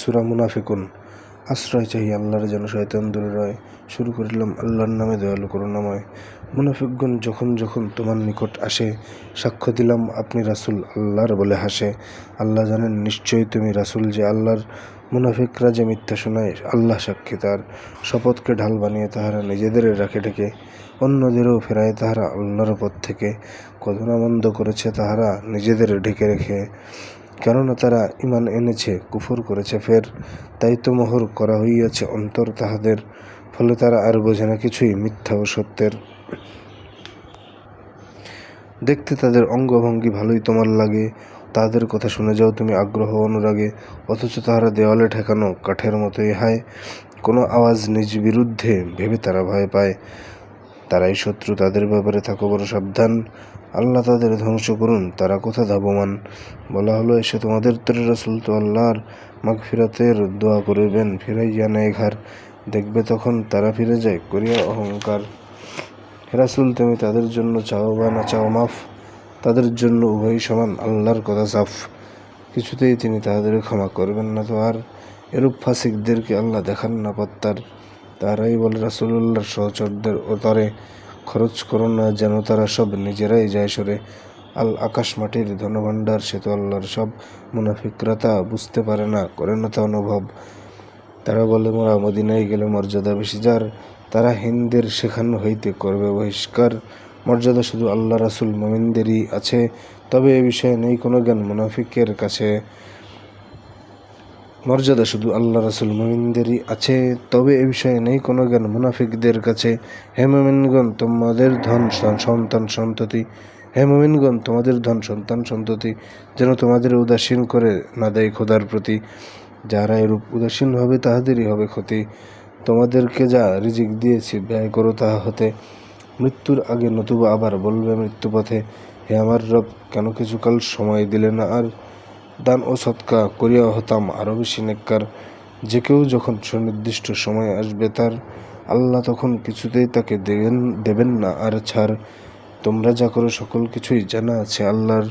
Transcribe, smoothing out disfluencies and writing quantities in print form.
সূরা মুনাফিকুন। আশ্রয় চাহি আল্লাহর, যেন শয়তান দূরে রয়। শুরু করিলাম আল্লাহর নামে, দয়ালু করুণাময়। মুনাফিকগণ যখন যখন তোমার নিকট আসে, সাক্ষ্য দিলাম আপনি রাসূল আল্লাহর বলে হাসে। আল্লাহ জানেন নিশ্চয়ই তুমি রাসূল যে আল্লাহর। মুনাফিকরা যে মিথ্যা শোনায়, আল্লাহ সাক্ষী তার। শপথকে ঢাল বানিয়ে তাহারা নিজেদের রাখে ঢেকে, অন্যদেরও ফেরায় তাহারা আল্লাহর পথ থেকে। কত না মন্দ করেছে তাহারা নিজেদের ঢেকে রেখে, কেননা তারা ঈমান এনেছে, কুফর করেছে ফের। তাই তো মোহর করা হইয়াছে অন্তর তাহাদের, ফলে তারা আর বোঝে না কিছুই মিথ্যা ও সত্যের। দেখতে তাদের অঙ্গভঙ্গি ভালোই তোমার লাগে, তাদের কথা শুনে যাও তুমি আগ্রহ অনুরাগে। অথচ তাহারা দেওয়ালে ঠেকানো কাঠের মতোই হায়, কোনো আওয়াজ নিজ বিরুদ্ধে ভেবে তারা ভয় পায়। তারাই শত্রু, তাদের ব্যাপারে থাকো বড় সাবধান। আল্লাহ তাদের ধ্বংস করুন, তারা কোথা ধাবমান। বলা হলো, এসে তোমাদের তরে রাসূল তো আল্লাহর মাগফিরাতের দোয়া করিবেন, ফিরাইয়া নেয় ঘাড়। দেখবে তখন তারা ফিরে যায় করিয়া অহংকার। হে রাসূল, তুমি তাদের জন্য চাও বা না চাও মাফ, তাদের জন্য উভয়ই সমান, আল্লাহর কথা সাফ। কিছুতেই তিনি তাদের ক্ষমা করবেন না তো আর। এরূপ ফাসিকদেরকে আল্লাহ দেখান না পত্তার। তারাই বলে রাসূলুল্লাহর সহচরদের ও তরে, খরচ করো না যেন তারা সব নিজেরাই যায় সরে। আকাশ মাটির ধনভাণ্ডার সে তো আল্লাহর সব। মুনাফিকরা তা বুঝতে পারে না, করে না তা অনুভব। তারা বলে মোরা মদিনায় গেলে মর্যাদা বেশি যার, তারা হিন্দের সেখান হইতে করবে বহিষ্কার। মর্যাদা শুধু আল্লাহ রাসূল মুমিনদেরই আছে, তবে এ বিষয়ে নেই কোনো জ্ঞান মুনাফিকের কাছে। মর্যাদা শুধু আল্লাহ রাসূল মুমিনদেরই আছে, তবে এ বিষয়ে নেই কোনো জ্ঞান মুনাফিকদের কাছে। হে মুমিনগণ তোমাদের ধন সন্তান সন্ততি, হে মুমিনগণ তোমাদের ধন সন্তান সন্ততি যেন তোমাদের উদাসীন করে না দেয় খোদার প্রতি। যারা এরূপ উদাসীন হবে তাহাদেরই হবে ক্ষতি। তোমাদেরকে যা রিজিক দিয়েছি ব্যয় করো তাহা হতে, মৃত্যুর আগে নতুবা আবার বলবে মৃত্যুপথে, হে আমার রব, কেন কিছুকাল সময় দিলে না আর। দান ও সদকা করিয়া হতাম আরও বেশি নেককার। যে কেউ যখন সুনির্দিষ্ট সময় আসবে তার, আল্লাহ তখন কিছুতেই তাকে দেবেন না আর ছাড়। তোমরা যা করো সকল কিছুই জানা আছে আল্লাহর।